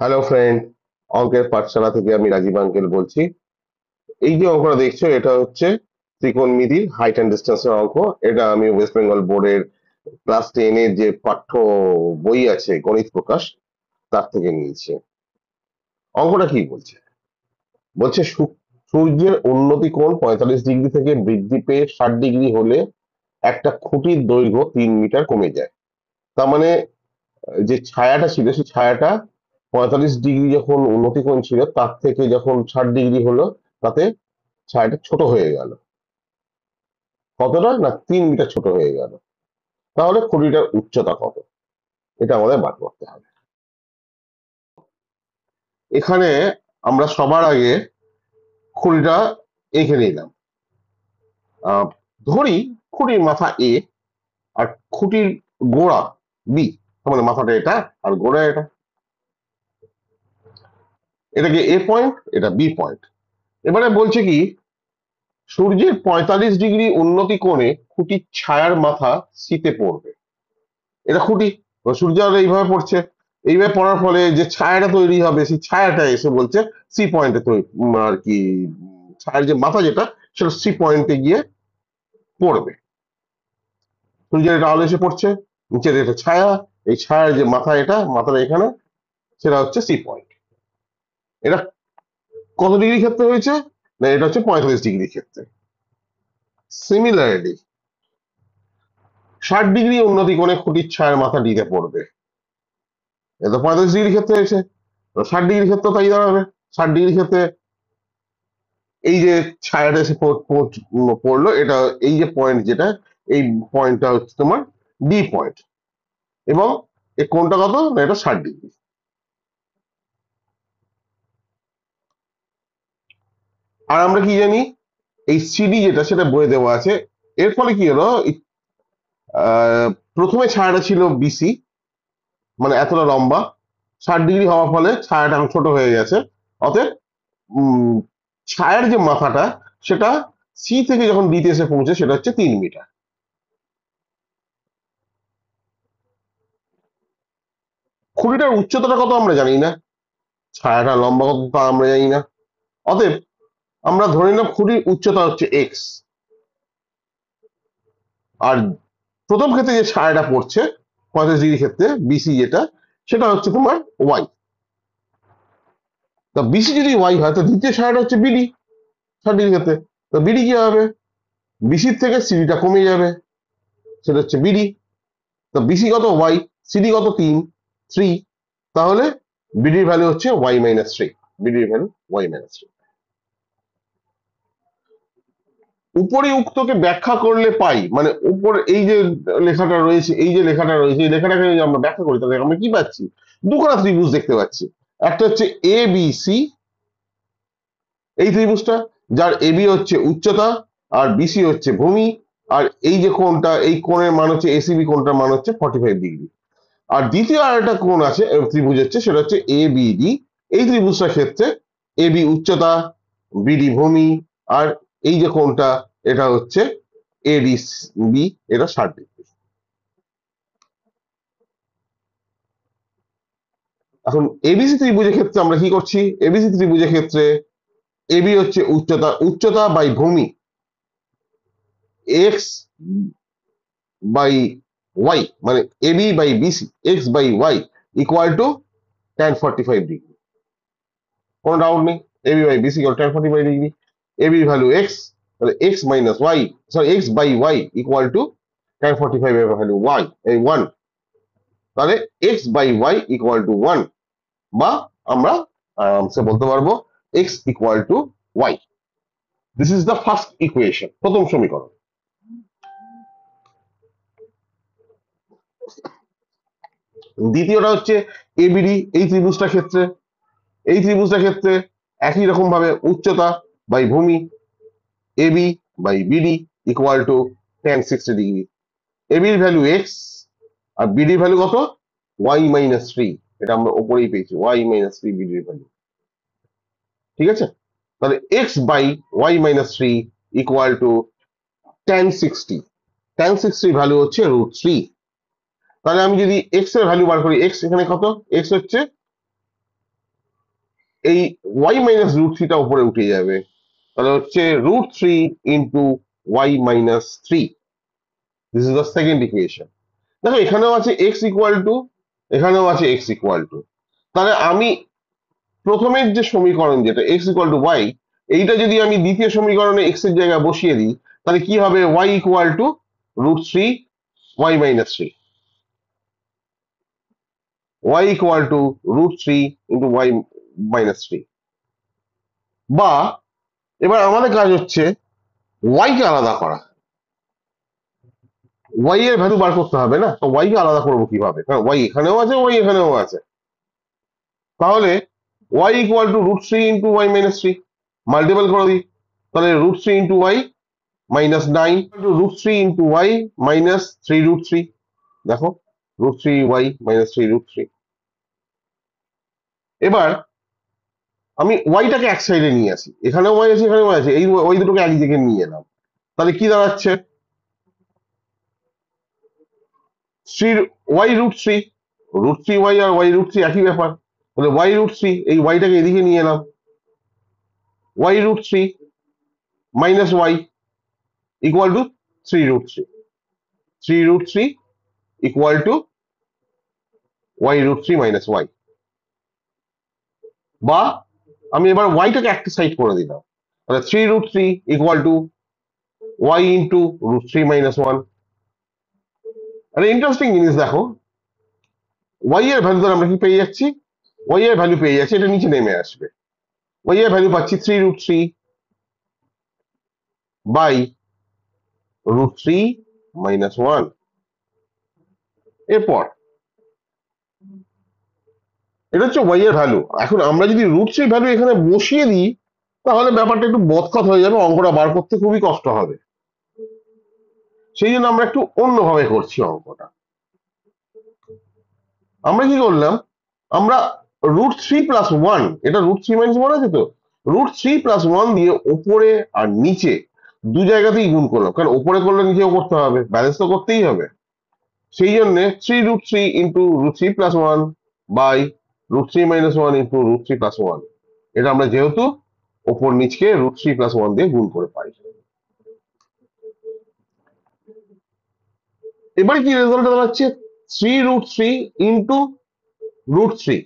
Hello friend, অঙ্কের পাঠশালা থেকে আমি রাজীব আঙ্কেল বলছি। এই যে অঙ্কটা দেখছো, এটা হচ্ছে ত্রিকোণমিতির হাইট অ্যান্ড ডিস্টেন্সের অঙ্ক। এটা আমি ওয়েস্ট বেঙ্গল বোর্ডের ক্লাস 10 এর যে পাঠ্য বই আছে গণিত প্রকাশ, তার থেকে নিয়েছি। অঙ্কটা কি বলছে? বলছে সূর্যের উন্নতি কোণ 45 ডিগ্রি থেকে বৃদ্ধি পেয়ে 60 ডিগ্রি হলে একটা খুঁটির দৈর্ঘ্য 3 মিটার কমে যায়। তার মানে যে ছায়াটা ছিল, সেই ছায়াটা 45 ডিগ্রি যখন উন্নতি কোণ ছিল, তার থেকে যখন 60 ডিগ্রি হলো, তাতে ছায়াটা ছোট হয়ে গেল। কতটা না, 3 মিটার ছোট হয়ে গেল। তাহলে খুঁটিটার উচ্চতা কত, এটা আমাদের বার করতে হবে। এখানে আমরা সবার আগে খুঁটিটা এঁকে নিলাম। আহ, ধরি খুঁটির মাথা এ আর খুঁটির গোড়া বি, মানে মাথাটা এটা আর গোড়া এটা। এটাকে এ পয়েন্ট, এটা বি পয়েন্ট। এবারে বলছে কি, সূর্যের 45 ডিগ্রি উন্নতি কোণে খুঁটির ছায়ার মাথা শীতে পড়বে। এটা খুঁটি, সূর্য আর এইভাবে পড়ছে। এইভাবে পড়ার ফলে যে ছায়াটা তৈরি হবে, সেই ছায়াটা এসে বলছে সি পয়েন্টে তৈরি, আর কি, ছায়ার যে মাথা যেটা, সেটা সি পয়েন্টে গিয়ে পড়বে। সূর্যের এটা আলো এসে পড়ছে, নিচের এটা ছায়া, এই ছায়ার যে মাথা, এটা মাথাটা এখানে, সেটা হচ্ছে সি পয়েন্ট। এটা কত ডিগ্রি ক্ষেত্রে হয়েছে? না, এটা হচ্ছে 45 ডিগ্রি ক্ষেত্রে। সিমিলারলি 60 ডিগ্রি উন্নতি কোণে খুঁটির ছায়ার মাথা ডিতে পড়বে। এটা 45 ডিগ্রি ক্ষেত্রে হয়েছে, 60 ডিগ্রি ক্ষেত্রে তাই দাঁড়াবে। 60 ডিগ্রি ক্ষেত্রে এই যে ছায়াটা এসে পড়লো, এটা এই যে পয়েন্ট যেটা, এই পয়েন্টটা হচ্ছে তোমার ডি পয়েন্ট। এবং এই কোণটা কত না, এটা 60 ডিগ্রি। আর আমরা কি জানি, এই সিডি যেটা, সেটা বয়ে দেওয়া আছে। এর ফলে কি হলো, আহ, প্রথমে ছায়াটা ছিল বিসি, মানে এতটা লম্বা। 60 ডিগ্রি হওয়ার ফলে ছায়াটা এখন ছোট হয়ে গেছে। অতএব উম, ছায়ার যে মাথাটা, সেটা সি থেকে যখন ডিতে এসে পৌঁছে, সেটা হচ্ছে 3 মিটার। খুঁটিটার উচ্চতাটা কত আমরা জানি না, ছায়াটা লম্বা কত তা আমরা জানি না। অতএব আমরা ধরে নিলাম খুঁটির উচ্চতা হচ্ছে এক্স। আর প্রথম ক্ষেত্রে যে ছায়াটা পড়ছে 45 ডিগ্রি ক্ষেত্রে, বিসি যেটা, সেটা হচ্ছে তোমার ওয়াই। তা বিসি যদি ওয়াই হয়, তো দ্বিতীয় ছায়াটা হচ্ছে বিডি। 60 ডিগ্রি ক্ষেত্রে, তো বিডি কি হবে? বিসির থেকে সিডিটা কমে যাবে, সেটা হচ্ছে বিডি। তো বিসি কত ওয়াই, সিডি কত 3। তাহলে বিডির ভ্যালু হচ্ছে ওয়াই মাইনাস 3। বিডির ভ্যালু ওয়াই মাইনাস 3। উপরে উক্তকে ব্যাখ্যা করলে পাই, মানে উপরে এই যে লেখাটা রয়েছে, এই যে লেখাটা রয়েছে, এই লেখাটাকে যদি আমরা ব্যাখ্যা করি, তাহলে আমরা কি পাচ্ছি? দুখানা ত্রিভুজ দেখতে পাচ্ছি। একটা হচ্ছে এ বি সি, এই ত্রিভুজটা, যার এবি হচ্ছে উচ্চতা আর বিসি হচ্ছে ভূমি। আর এই যে কোণটা, এই কোণের মান হচ্ছে, এসিবি কোণটার মান হচ্ছে 45 ডিগ্রি। আর দ্বিতীয় আর একটা কোণ আছে, ত্রিভুজ হচ্ছে, সেটা হচ্ছে এ বি ডি। এই ত্রিভুজটার ক্ষেত্রে এবি উচ্চতা, বিডি ভূমি, আর এই যে কোণটা, এটা হচ্ছে এডিবি, এটা 60 ডিগ্রি। এখন এবিসি ত্রিভুজের ক্ষেত্রে আমরা কি করছি? এবিসি ত্রিভুজের ক্ষেত্রে এবি হচ্ছে উচ্চতা, উচ্চতা বাই ভূমি, এক্স বাই ওয়াই, মানে AB by BC, X by Y equal to tan45 degree. কোনো ডাউট নেই, AB by BC equal tan45 degree. AB value X, তাহলে X minus Y, sorry X by Y equal to tan45 এর value Y, এই 1। তাহলে x by Y equal to 1, বা আমরা আরামসে বলতে পারবো X equal to Y. This is the first equation, প্রথম সমীকরণ। দ্বিতীয়টা হচ্ছে এবিডি, এই ত্রিভুজটার ক্ষেত্রে, এই ত্রিভুজটার ক্ষেত্রে একই রকম ভাবে উচ্চতা বাই ভূমি, AB by BD equal to tan60 degree. এবির ভ্যালু এক্স আর বিডির ভ্যালু কত, ওয়াই মাইনাস 3। এটা আমরা ওপরেই পেয়েছি, ওয়াই মাইনাস 3 বিডির ভ্যালু। ঠিক আছে, তাহলে x by y minus 3 equal to tan60। tan60 value হচ্ছে √3। তাহলে আমি যদি এক্স এর ভ্যালু বার করি, এক্স এখানে কত, এক্স হচ্ছে এই ওয়াই মাইনাস রুট থ্রিটা উপরে উঠে যাবে, তাহলে হচ্ছে root three into Y minus three. This is the second equation. দেখো এখানেও আছে এক্স ইকুয়াল টু, এখানেও আছে এক্স ইকুয়াল টু। তাহলে আমি প্রথমের যে সমীকরণ যেটা এক্স ইকুয়াল টু ওয়াই, এইটা যদি আমি দ্বিতীয় সমীকরণে এক্স এর জায়গায় বসিয়ে দিই, তাহলে কি হবে? Y equal to root three Y minus three, y equal to root three into Y minus three. বা এবার আমাদের কাজ হচ্ছে ওয়াই কে আলাদা করা, ওয়াই এর ভ্যালু বার করতে হবে না, তো ওয়াই কে আলাদা করবো কিভাবে? কারণ ওয়াই এখানেও আছে, ওয়াই এখানেও আছে। তাহলে Y equal to root three into Y minus three, multiple করে দিই, তাহলে root three into Y minus nine root three into Y minus three root three. দেখো root three Y minus three root three. এবার আমি ওয়াইটাকে এক সাইডে নিয়ে আসি, এখানেও ওয়াই আছে এখানেও ওয়াই আছে, এই ওয়াই দুটোকে এক দিকে নিয়ে এলাম, তাহলে কি দাঁড়াচ্ছে? Three Y root three, root three Y আর ওয়াই রুট থ্রি একই ব্যাপার, তাহলে ওয়াই রুট থ্রি, এই ওয়াইটাকে এদিকে নিয়ে এলাম, y root three minus y equal to three root three, three root three equal to y root three minus y. বা আমি এবার ওয়াইটাকে একটা সাইড করে দিলাম, তাহলে three root three equal to y into root three minus one. আরে interesting জিনিস দেখো, ওয়াই এর ভ্যালু ধর আমরা কি পেয়ে যাচ্ছি? ওয়াই এর ভ্যালু পেয়ে যাচ্ছি, এটা নিচে নেমে আসবে। ওয়াই এর ভ্যালু পাচ্ছি three root three by root three minus one. এরপর এটা হচ্ছে ওয়াই এর ভ্যালু। এখন আমরা যদি রুট থ্রি ভ্যালু এখানে বসিয়ে দিই, তাহলে ব্যাপারটা একটু বদখত হয়ে যাবে, অঙ্কটা বার করতে খুবই কষ্ট হবে। সেই জন্য আমরা একটু অন্যভাবে করছি অঙ্কটা। আমরা কি করলাম? আমরা রুট থ্রি প্লাস ওয়ান, এটা রুট থ্রি মাইনাস ওয়ান আছে তো, রুট থ্রি প্লাস ওয়ান দিয়ে ওপরে আর নিচে দু জায়গাতেই গুণ করলাম, কারণ ওপরে করলে নিচেও করতে হবে, ব্যালেন্স তো করতেই হবে। সেই জন্য three root three into root three plus one by root three minus one into root three plus one. এটা আমরা যেহেতু ওপর নিচকে রুট থ্রি প্লাস ওয়ান দিয়ে গুণ করে পাই। এবারে কি রেজাল্ট দাঁড়াচ্ছে? Three root three into root three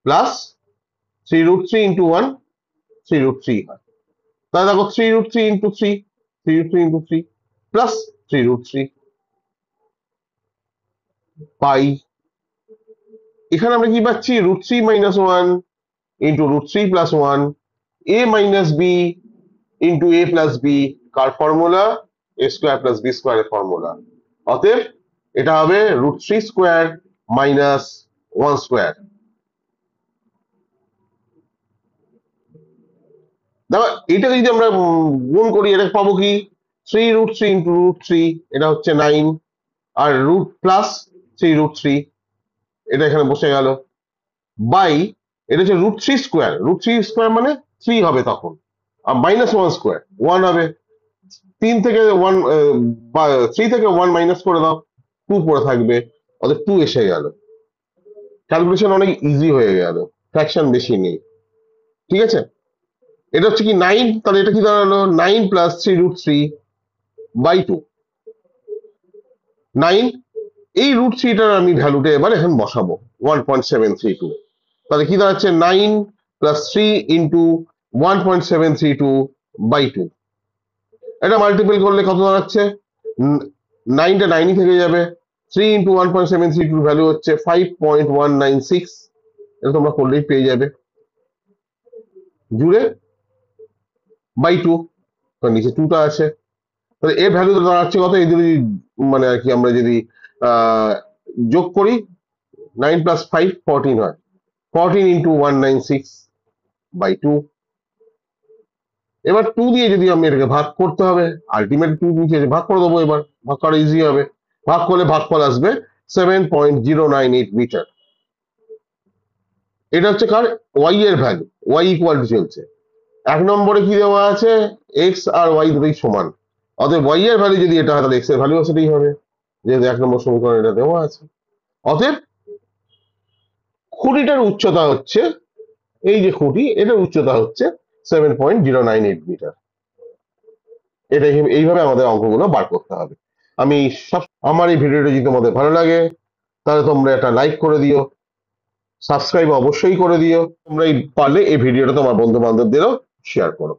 plus three root three into one, three root three হয়। তাহলে দেখো three root three into three, three root three into three plus three root three pi. এখানে আমরা কি পাচ্ছি? Root three minus one into root three plus one, A minus B into A plus B, কার formula? A square plus B স্কোয়ারের formula. অতএব এটা হবে root three square minus one square. দেখো এটাকে যদি আমরা গুণ করি, এটা পাবো কি? Three root three into root three, এটা হচ্ছে নাইন, আর root plus three root three, এটা এখানে বসে গেল, বাই এটা হচ্ছে root three square, root three square মানে থ্রি হবে তখন, আর মাইনাস ওয়ান স্কোয়ার ওয়ান হবে। তিন থেকে ওয়ান, থ্রি থেকে ওয়ান মাইনাস করে দাও, টু পড়ে থাকবে, অর্থাৎ টু এসে গেল। ক্যালকুলেশন অনেক ইজি হয়ে গেল, ফ্র্যাকশন বেশি নেই। ঠিক আছে, এটা হচ্ছে কি নাইন, তাহলে এটা কি দাঁড়ালো? Nine plus three root three by two, nine. এই রুট থ্রিটার আমি ভ্যালুটা এবার এখন বসাবো, 1.732। তাহলে কি দাঁড়াচ্ছে? Nine plus three into 1.732 by two. এটা মাল্টিপল করলে কত দাঁড়াচ্ছে? নাইনটা নাইনই থেকে যাবে, থ্রি ইন্টু 1.732 ভ্যালু হচ্ছে 5.196। এটা তোমরা করলেই পেয়ে যাবে, জুড়ে বাই টু, নিচে টুটা আছে। তাহলে এর ভ্যালু দাঁড়াচ্ছে কত? এই যদি মানে আর কি আমরা যদি আহ যোগ করি, নাইন প্লাস ফাইভ 14 হয়, 14 ইন্টু 196 বাই টু। এবার টু দিয়ে যদি আমি এটাকে ভাগ করতে হবে, আলটিমেট টু নিচে ভাগ করে দেবো, এবার ভাগ করা ইজি হবে, ভাগ করলে ভাগফল আসবে 7.098 মিটার। এটা হচ্ছে কার? ওয়াই এর ভ্যালু, ওয়াই ইকুয়াল টু চলছে। এক নম্বরে কি দেওয়া আছে? এক্স আর ওয়াই দুটোই সমান, অতএব ওয়াই এর ভ্যালু যদি এটা হয়, তাহলে এক্স এর ভ্যালু সেটাই হবে, যেহেতু এক নম্বর সমীকরণ এটা দেওয়া আছে। অতএব খুঁটিটার উচ্চতা হচ্ছে এই যে খুঁটি, এটার উচ্চতা হচ্ছে 7.098 মিটার। এইভাবে আমাদের অঙ্কগুলো বার করতে হবে। আমি সব আমার এই ভিডিওটা যদি তোমাদের ভালো লাগে তাহলে তোমরা একটা লাইক করে দিও, সাবস্ক্রাইব অবশ্যই করে দিও। তোমরা পারলে এই ভিডিওটা তোমার বন্ধু বান্ধবদেরও শেয়ার করো।